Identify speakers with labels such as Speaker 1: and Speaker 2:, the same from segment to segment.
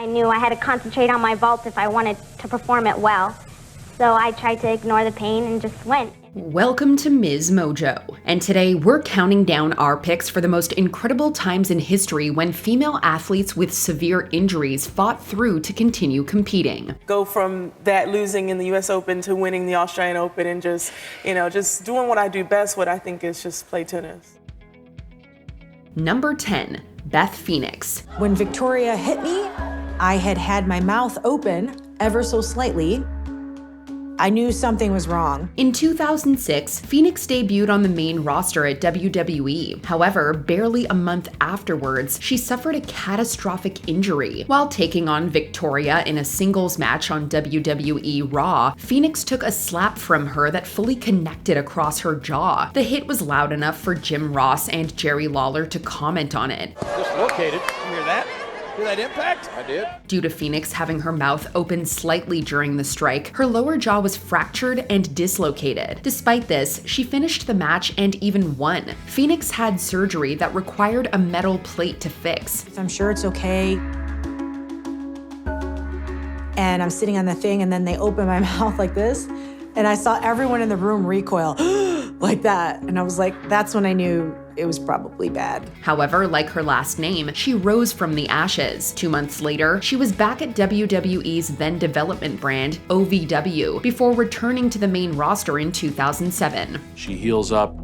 Speaker 1: I knew I had to concentrate on my vault if I wanted to perform it well. So I tried to ignore the pain and just went.
Speaker 2: Welcome to MsMojo, and today we're counting down our picks for the most incredible times in history when female athletes with severe injuries fought through to continue competing.
Speaker 3: Go from that losing in the US Open to winning the Australian Open and just doing what I do best, what I think is just play tennis.
Speaker 2: Number 10, Beth Phoenix.
Speaker 4: When Victoria hit me, I had my mouth open ever so slightly. I knew something was wrong.
Speaker 2: In 2006, Phoenix debuted on the main roster at WWE. However, barely a month afterwards, she suffered a catastrophic injury. While taking on Victoria in a singles match on WWE Raw, Phoenix took a slap from her that fully connected across her jaw. The hit was loud enough for Jim Ross and Jerry Lawler to comment on it.
Speaker 5: Dislocated, you hear that? Hear that impact? I did.
Speaker 2: Due to Phoenix having her mouth open slightly during the strike, her lower jaw was fractured and dislocated. Despite this, she finished the match and even won. Phoenix had surgery that required a metal plate to fix.
Speaker 4: I'm sure it's okay. And I'm sitting on the thing, and then they open my mouth like this, and I saw everyone in the room recoil like that. And I was like, that's when I knew it was probably bad.
Speaker 2: However, like her last name, she rose from the ashes. 2 months later, she was back at WWE's then development brand, OVW, before returning to the main roster in 2007.
Speaker 6: She heals up,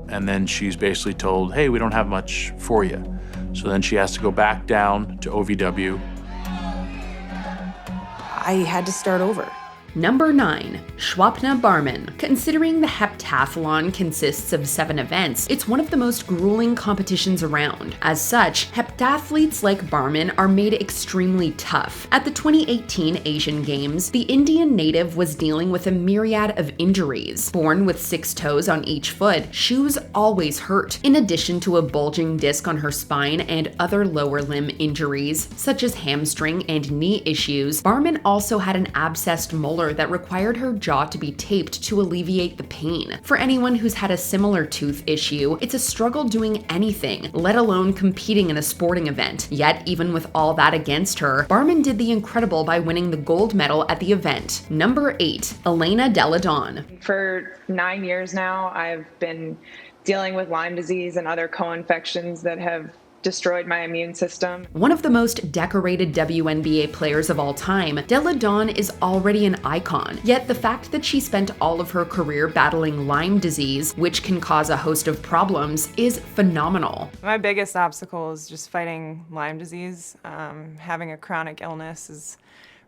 Speaker 6: and then she's basically told, hey, we don't have much for you. So then she has to go back down to OVW.
Speaker 4: I had to start over.
Speaker 2: Number 9, Swapna Barman. Considering the heptathlon consists of 7 events, it's one of the most grueling competitions around. As such, heptathletes like Barman are made extremely tough. At the 2018 Asian Games, the Indian native was dealing with a myriad of injuries. Born with 6 toes on each foot, shoes always hurt. In addition to a bulging disc on her spine and other lower limb injuries, such as hamstring and knee issues, Barman also had an abscessed molar that required her jaw to be taped to alleviate the pain. For anyone who's had a similar tooth issue, it's a struggle doing anything, let alone competing in a sporting event. Yet, even with all that against her, Barman did the incredible by winning the gold medal at the event. Number 8, Elena Delle Donne.
Speaker 7: For 9 years now, I've been dealing with Lyme disease and other co-infections that have destroyed my immune system.
Speaker 2: One of the most decorated WNBA players of all time, Delle Donne is already an icon. Yet the fact that she spent all of her career battling Lyme disease, which can cause a host of problems, is phenomenal.
Speaker 3: My biggest obstacle is just fighting Lyme disease. Having a chronic illness is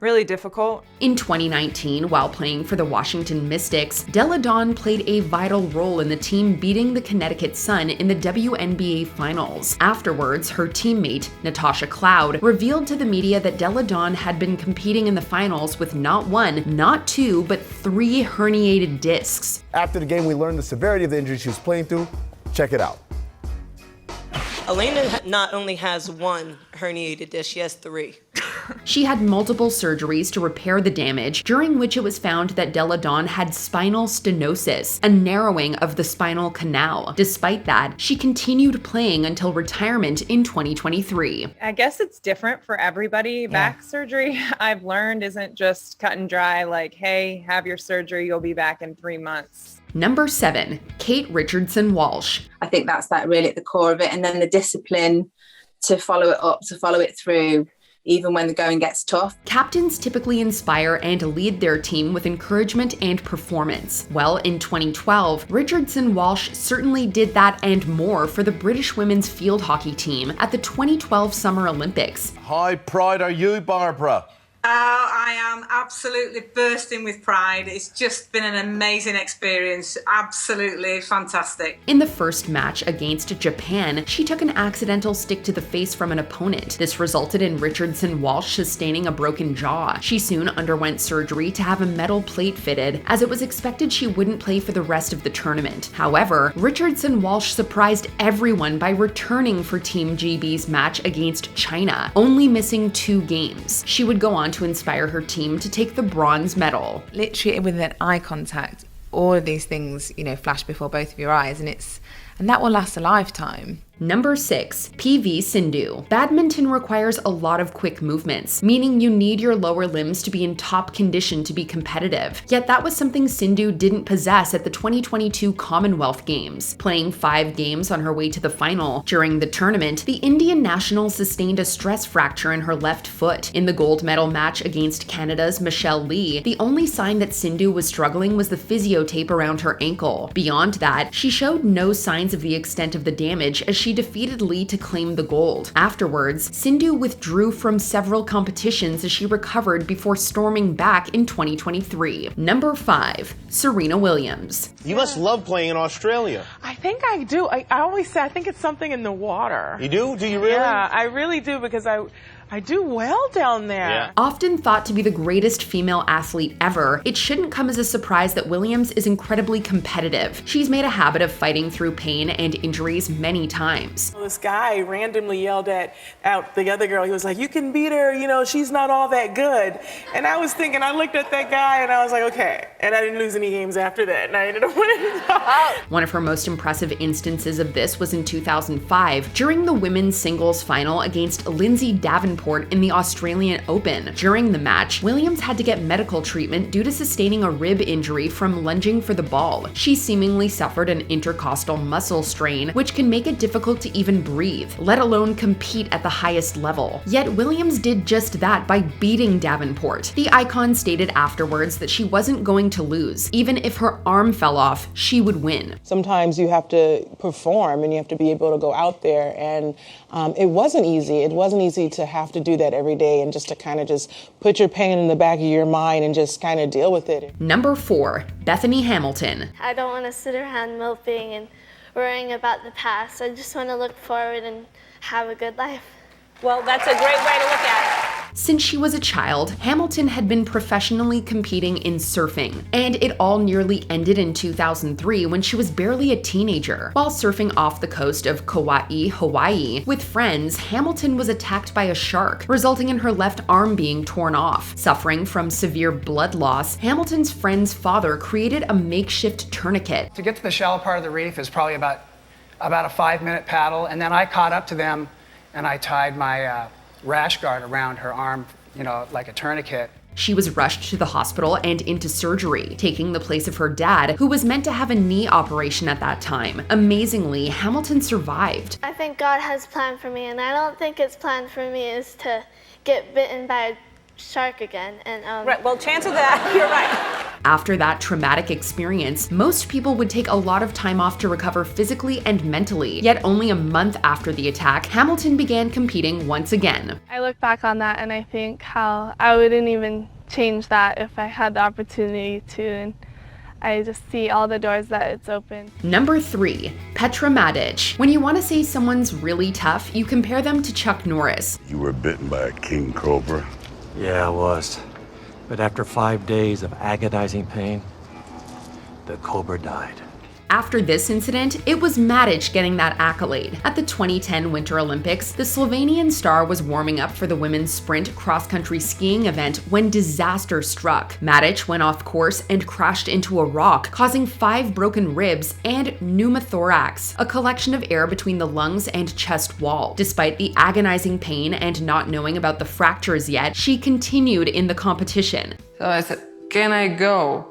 Speaker 3: really difficult.
Speaker 2: In 2019, while playing for the Washington Mystics, Delle Donne played a vital role in the team beating the Connecticut Sun in the WNBA Finals. Afterwards, her teammate, Natasha Cloud, revealed to the media that Delle Donne had been competing in the finals with not 1, not 2, but 3 herniated discs.
Speaker 8: After the game, we learned the severity of the injury she was playing through. Check it out.
Speaker 9: Elena not only has 1 herniated disc, she has 3.
Speaker 2: She had multiple surgeries to repair the damage, during which it was found that Delle Donne had spinal stenosis, a narrowing of the spinal canal. Despite that, she continued playing until retirement in 2023.
Speaker 3: I guess it's different for everybody. Back surgery, I've learned, isn't just cut and dry, like, hey, have your surgery, you'll be back in 3 months.
Speaker 2: Number 7, Kate Richardson Walsh.
Speaker 10: I think that's really at the core of it. And then the discipline to follow it up, to follow it through, even when the going gets tough.
Speaker 2: Captains typically inspire and lead their team with encouragement and performance. Well, in 2012, Richardson Walsh certainly did that and more for the British women's field hockey team at the 2012 Summer Olympics.
Speaker 5: How proud are you, Barbara?
Speaker 11: I am absolutely bursting with pride. It's just been an amazing experience. Absolutely fantastic.
Speaker 2: In the first match against Japan, she took an accidental stick to the face from an opponent. This resulted in Richardson Walsh sustaining a broken jaw. She soon underwent surgery to have a metal plate fitted, as it was expected she wouldn't play for the rest of the tournament. However, Richardson Walsh surprised everyone by returning for Team GB's match against China, only missing 2 games. She would go on to inspire her team to take the bronze medal.
Speaker 12: Literally with an eye contact, all of these things, flash before both of your eyes, and that will last a lifetime.
Speaker 2: Number 6. PV Sindhu. Badminton requires a lot of quick movements, meaning you need your lower limbs to be in top condition to be competitive. Yet that was something Sindhu didn't possess at the 2022 Commonwealth Games. Playing 5 games on her way to the final, during the tournament, the Indian national sustained a stress fracture in her left foot. In the gold medal match against Canada's Michelle Lee, the only sign that Sindhu was struggling was the physio tape around her ankle. Beyond that, she showed no signs of the extent of the damage as she defeated Lee to claim the gold. Afterwards, Sindhu withdrew from several competitions as she recovered before storming back in 2023. Number 5. Serena Williams.
Speaker 5: You must love playing in Australia.
Speaker 12: I think I do. I always say I think it's something in the water.
Speaker 5: You do? Do you really?
Speaker 12: Yeah, I really do, because I do well down there.
Speaker 5: Yeah.
Speaker 2: Often thought to be the greatest female athlete ever, it shouldn't come as a surprise that Williams is incredibly competitive. She's made a habit of fighting through pain and injuries many times.
Speaker 12: This guy randomly yelled out the other girl. He was like, "You can beat her, you know, she's not all that good." And I was thinking, I looked at that guy and I was like, okay. And I didn't lose any games after that, and I ended up winning.
Speaker 2: One of her most impressive instances of this was in 2005, during the women's singles final against Lindsay Davenport in the Australian Open. During the match, Williams had to get medical treatment due to sustaining a rib injury from lunging for the ball. She seemingly suffered an intercostal muscle strain, which can make it difficult to even breathe, let alone compete at the highest level. Yet Williams did just that by beating Davenport. The icon stated afterwards that she wasn't going to lose. Even if her arm fell off, she would win.
Speaker 12: Sometimes you have to perform and you have to be able to go out there, and it wasn't easy. It wasn't easy to have to do that every day and just to kind of just put your pain in the back of your mind and just kind of deal with it.
Speaker 2: Number 4. Bethany Hamilton.
Speaker 13: I don't want to sit around moping and worrying about the past. I just want to look forward and have a good life.
Speaker 14: Well, that's a great way to look at it.
Speaker 2: Since she was a child, Hamilton had been professionally competing in surfing, and it all nearly ended in 2003 when she was barely a teenager. While surfing off the coast of Kauai, Hawaii, with friends, Hamilton was attacked by a shark, resulting in her left arm being torn off. Suffering from severe blood loss, Hamilton's friend's father created a makeshift tourniquet.
Speaker 15: To get to the shallow part of the reef is probably about a 5-minute paddle, and then I caught up to them and I tied my rash guard around her arm, you know, like a tourniquet.
Speaker 2: She was rushed to the hospital and into surgery, taking the place of her dad, who was meant to have a knee operation at that time. Amazingly, Hamilton survived.
Speaker 13: I think God has a plan for me, and I don't think His plan for me is to get bitten by a shark again. And
Speaker 14: Right, well, chance of that, you're right.
Speaker 2: After that traumatic experience, most people would take a lot of time off to recover physically and mentally. Yet only a month after the attack, Hamilton began competing once again.
Speaker 16: I look back on that and I think how I wouldn't even change that if I had the opportunity to, and I just see all the doors that it's opened.
Speaker 2: Number 3. Petra Majdic. When you want to say someone's really tough, you compare them to Chuck Norris.
Speaker 17: You were bitten by a king cobra?
Speaker 18: Yeah, I was. But after 5 days of agonizing pain, the cobra died.
Speaker 2: After this incident, it was Majdic getting that accolade. At the 2010 Winter Olympics, the Slovenian star was warming up for the women's sprint cross-country skiing event when disaster struck. Majdic went off course and crashed into a rock, causing 5 broken ribs and pneumothorax, a collection of air between the lungs and chest wall. Despite the agonizing pain and not knowing about the fractures yet, she continued in the competition.
Speaker 19: So I said, "Can I go?"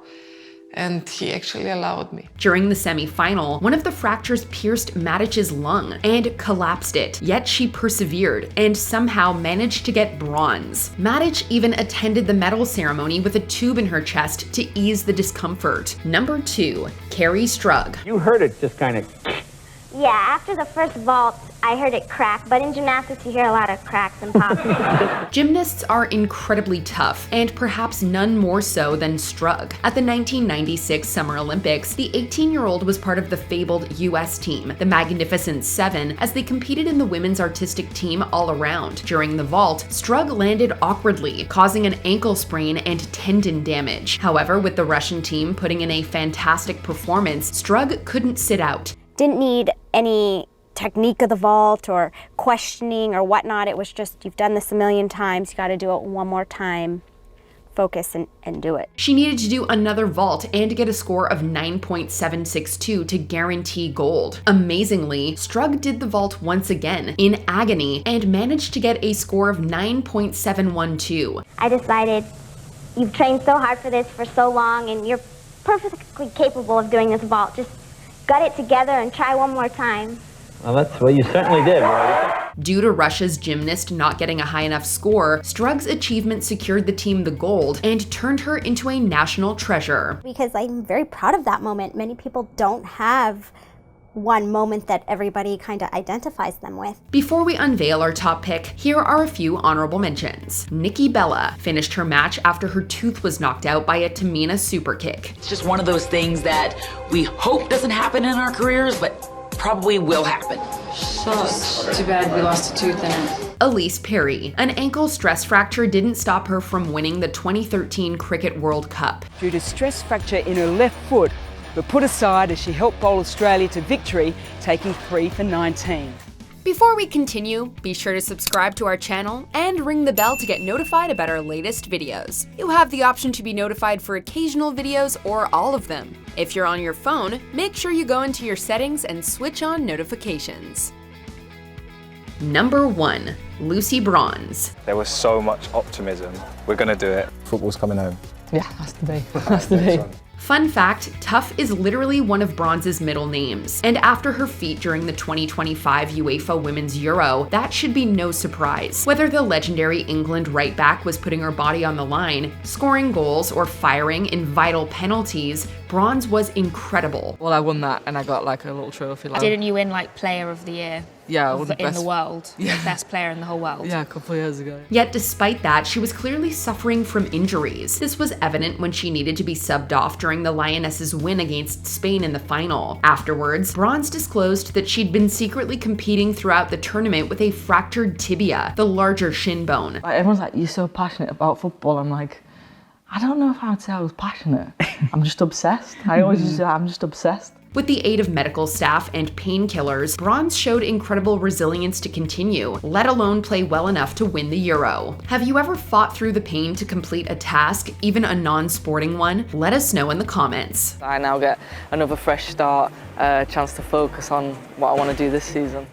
Speaker 19: And he actually allowed me.
Speaker 2: During the semi-final, one of the fractures pierced Madic's lung and collapsed it, yet she persevered and somehow managed to get bronze. Majdic even attended the medal ceremony with a tube in her chest to ease the discomfort. Number 2. Kerri Strug.
Speaker 5: You heard it just kind of...
Speaker 1: Yeah, after the first vault, I heard it crack, but in gymnastics you hear a lot of cracks and pops.
Speaker 2: Gymnasts are incredibly tough, and perhaps none more so than Strug. At the 1996 Summer Olympics, the 18-year-old was part of the fabled US team, the Magnificent Seven, as they competed in the women's artistic team all around. During the vault, Strug landed awkwardly, causing an ankle sprain and tendon damage. However, with the Russian team putting in a fantastic performance, Strug couldn't sit out.
Speaker 1: Didn't need any technique of the vault or questioning or whatnot. It was just, you've done this a million times, you got to do it one more time
Speaker 20: focus and do it.
Speaker 2: She needed to do another vault and get a score of 9.762 to guarantee gold. Amazingly, Strug did the vault once again in agony and managed to get a score of 9.712.
Speaker 1: I decided, you've trained so hard for this for so long and you're perfectly capable of doing this vault. Just gut it together and try one more time.
Speaker 21: Well, that's what you certainly did, right?
Speaker 2: Due to Russia's gymnast not getting a high enough score, Strug's achievement secured the team the gold and turned her into a national treasure.
Speaker 20: Because I'm very proud of that moment. Many people don't have one moment that everybody kind of identifies them with.
Speaker 2: Before we unveil our top pick, here are a few honorable mentions. Nikki Bella finished her match after her tooth was knocked out by a Tamina super kick.
Speaker 22: It's just one of those things that we hope doesn't happen in our careers, but probably will happen.
Speaker 23: Sucks. Too bad we lost a tooth in it.
Speaker 2: Elise Perry. An ankle stress fracture didn't stop her from winning the 2013 Cricket World Cup.
Speaker 24: Due to stress fracture in her left foot, but put aside as she helped bowl Australia to victory, taking 3 for 19.
Speaker 2: Before we continue, be sure to subscribe to our channel and ring the bell to get notified about our latest videos. You have the option to be notified for occasional videos or all of them. If you're on your phone, make sure you go into your settings and switch on notifications. Number 1. Lucy Bronze.
Speaker 25: There was so much optimism. We're gonna do it.
Speaker 26: Football's coming home.
Speaker 27: Yeah, has to be. Has to be.
Speaker 2: Fun fact, Tough is literally one of Bronze's middle names, and after her feat during the 2025 UEFA Women's Euro, that should be no surprise. Whether the legendary England right back was putting her body on the line, scoring goals, or firing in vital penalties, Bronze was incredible.
Speaker 27: Well, I won that and I got like a little trophy.
Speaker 28: Didn't you win like Player of the Year?
Speaker 27: Yeah, I won the best
Speaker 28: in the world.
Speaker 27: Yeah.
Speaker 28: The best player in the whole world.
Speaker 27: Yeah, a couple of years ago.
Speaker 2: Yet despite that, she was clearly suffering from injuries. This was evident when she needed to be subbed off during the Lionesses' win against Spain in the final. Afterwards, Bronze disclosed that she'd been secretly competing throughout the tournament with a fractured tibia, the larger shin bone.
Speaker 27: Like, everyone's like, you're so passionate about football. I'm like, I don't know if I would say I was passionate. I'm just obsessed. I always just say I'm just obsessed.
Speaker 2: With the aid of medical staff and painkillers, Bronze showed incredible resilience to continue, let alone play well enough to win the Euro. Have you ever fought through the pain to complete a task, even a non-sporting one? Let us know in the comments.
Speaker 27: I now get another fresh start, chance to focus on what I want to do this season.